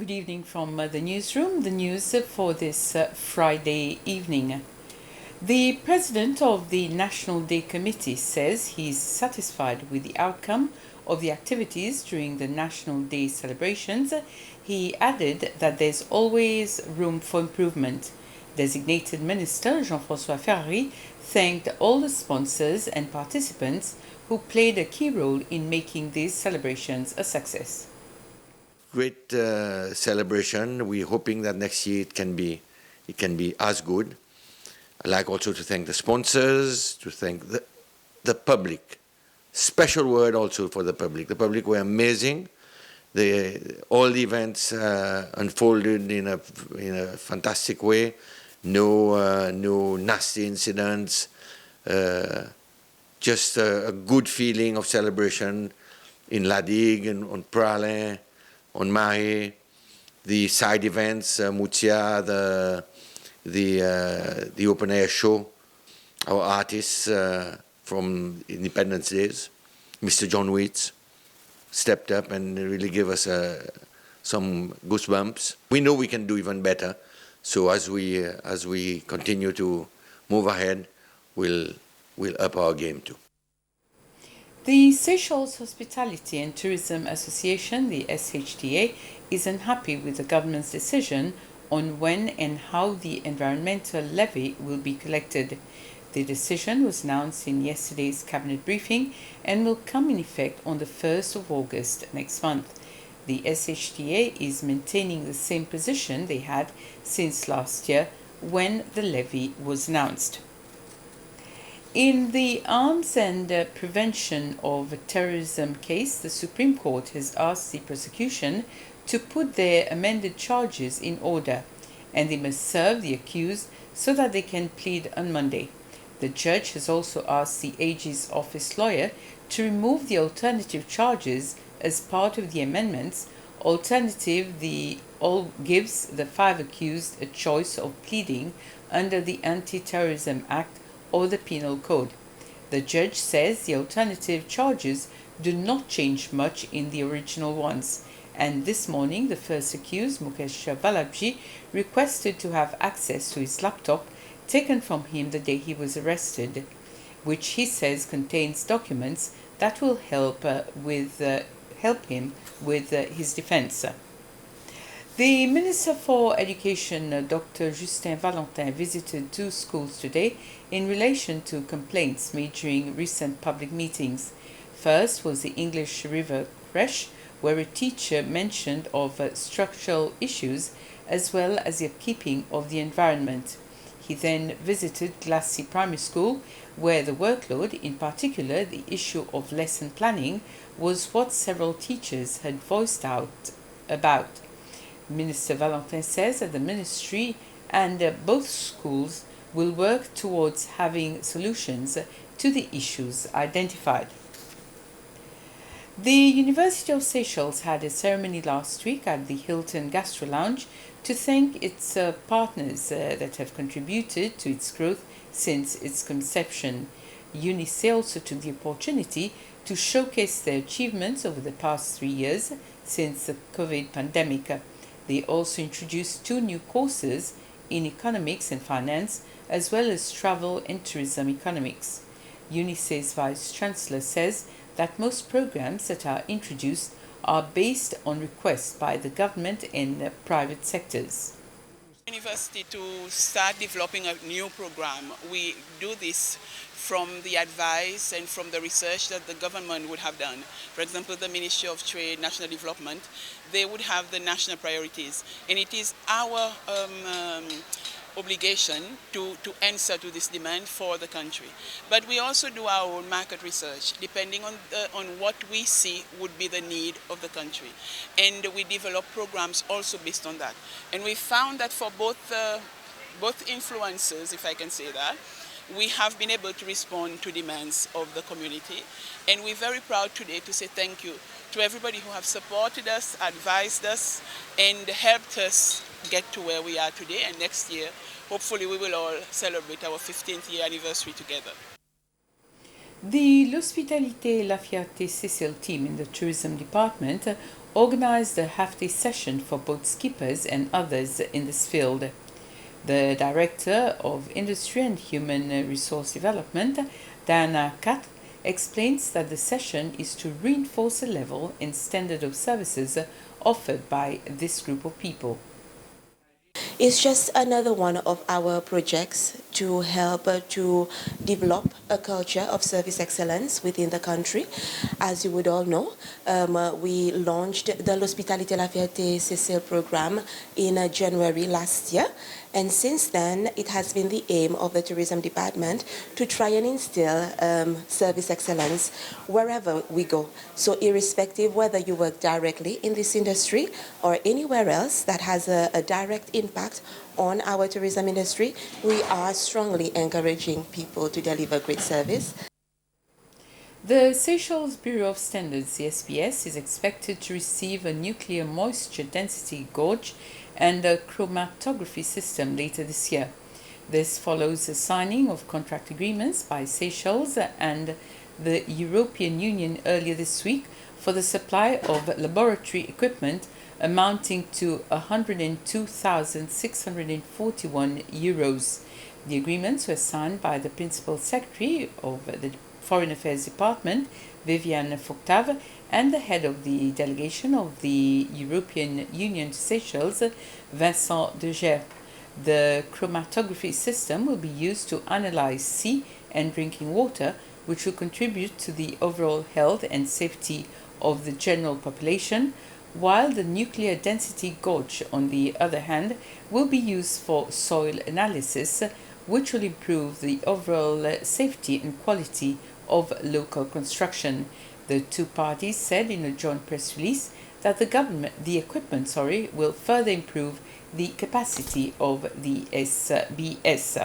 Good evening from the newsroom. The news for this Friday evening. The president of the National Day Committee says he's satisfied with the outcome of the activities during the National Day celebrations. He added that there's always room for improvement. Designated Minister Jean-François Ferrari thanked all the sponsors and participants who played a key role in making these celebrations a success. Great celebration. We're hoping that next year it can be as good. I'd like also to thank the sponsors, to thank the public. Special word also for the public. The public were amazing. All the events unfolded in a fantastic way. No nasty incidents. Just a good feeling of celebration in La Digue, on Pralin, on Mahe, the side events, Moutia, the open air show, our artists from Independence Days, Mr. John Waits, stepped up and really gave us some goosebumps. We know we can do even better, so as we continue to move ahead, we'll up our game too. The Seychelles Hospitality and Tourism Association, the SHTA, is unhappy with the government's decision on when and how the environmental levy will be collected. The decision was announced in yesterday's cabinet briefing and will come in effect on the 1st of August next month. The SHTA is maintaining the same position they had since last year when the levy was announced. In the Arms and Prevention of Terrorism case, the Supreme Court has asked the prosecution to put their amended charges in order, and they must serve the accused so that they can plead on Monday. The judge has also asked the AG's office lawyer to remove the alternative charges as part of the amendments. Alternative gives the 5 accused a choice of pleading under the Anti-Terrorism Act or the Penal Code. The judge says the alternative charges do not change much in the original ones, and this morning the first accused, Mukesh Valabji, requested to have access to his laptop taken from him the day he was arrested, which he says contains documents that will help him with his defense. The Minister for Education, Dr. Justin Valentin, visited 2 schools today in relation to complaints made during recent public meetings. First was the English River Creche, where a teacher mentioned of structural issues as well as the upkeeping of the environment. He then visited Glassy Primary School, where the workload, in particular the issue of lesson planning, was what several teachers had voiced out about. Minister Valentin says that the ministry and both schools will work towards having solutions to the issues identified. The University of Seychelles had a ceremony last week at the Hilton Gastro Lounge to thank its partners that have contributed to its growth since its conception. UNICE also took the opportunity to showcase their achievements over the past 3 years since the COVID pandemic. They also introduced 2 new courses in economics and finance, as well as travel and tourism economics. UNICE's Vice Chancellor says that most programs that are introduced are based on requests by the government and private sectors. University to start developing a new program. We do this from the advice and from the research that the government would have done. For example, the Ministry of Trade, National Development, they would have the national priorities. And it is our obligation to answer to this demand for the country. But we also do our own market research, depending on what we see would be the need of the country. And we develop programs also based on that. And we found that for both influencers, if I can say that, we have been able to respond to demands of the community. And we're very proud today to say thank you to everybody who have supported us, advised us, and helped us get to where we are today. And next year, hopefully we will all celebrate our 15th year anniversary together. The L'Hospitalité La Fierté Seychelles team in the tourism department organized a half-day session for boat skippers and others in this field. The Director of Industry and Human Resource Development, Diana Kat, explains that the session is to reinforce the level and standard of services offered by this group of people. It's just another one of our projects to help to develop a culture of service excellence within the country. As you would all know, we launched the L'Hospitalité La Fierté Seychelles program in January last year. And since then, it has been the aim of the tourism department to try and instill service excellence wherever we go. So irrespective whether you work directly in this industry or anywhere else that has a direct impact on our tourism industry, we are strongly encouraging people to deliver great service. The Seychelles Bureau of Standards, the SBS, is expected to receive a nuclear moisture density gauge and a chromatography system later this year. This follows the signing of contract agreements by Seychelles and the European Union earlier this week for the supply of laboratory equipment amounting to €102,641. The agreements were signed by the Principal Secretary of the Foreign Affairs Department, Viviane Foctave, and the head of the delegation of the European Union to Seychelles, Vincent Deger. The chromatography system will be used to analyze sea and drinking water, which will contribute to the overall health and safety of the general population, while the nuclear density gauge, on the other hand, will be used for soil analysis, which will improve the overall safety and quality of local construction. The two parties said in a joint press release that the equipment will further improve the capacity of the SBS.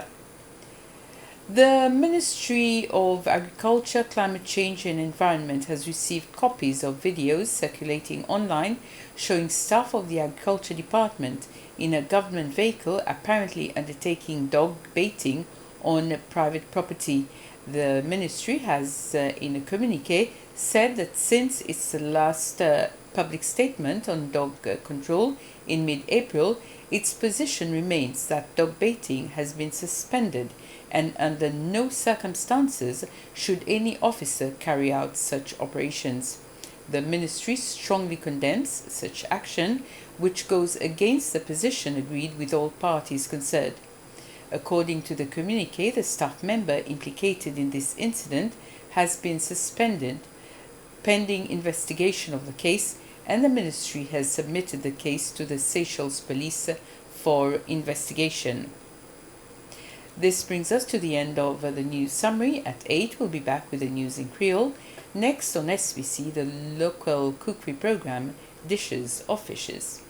The Ministry of Agriculture, Climate Change and Environment has received copies of videos circulating online showing staff of the Agriculture Department in a government vehicle apparently undertaking dog baiting on private property. The ministry has, in a communiqué, said that since its last public statement on dog control in mid-April, its position remains that dog baiting has been suspended and under no circumstances should any officer carry out such operations. The ministry strongly condemns such action, which goes against the position agreed with all parties concerned. According to the communiqué, the staff member implicated in this incident has been suspended pending investigation of the case, and the ministry has submitted the case to the Seychelles Police for investigation. This brings us to the end of the news summary. At 8, we'll be back with the news in Creole. Next on SBC, the local cookery program, Dishes or Fishes.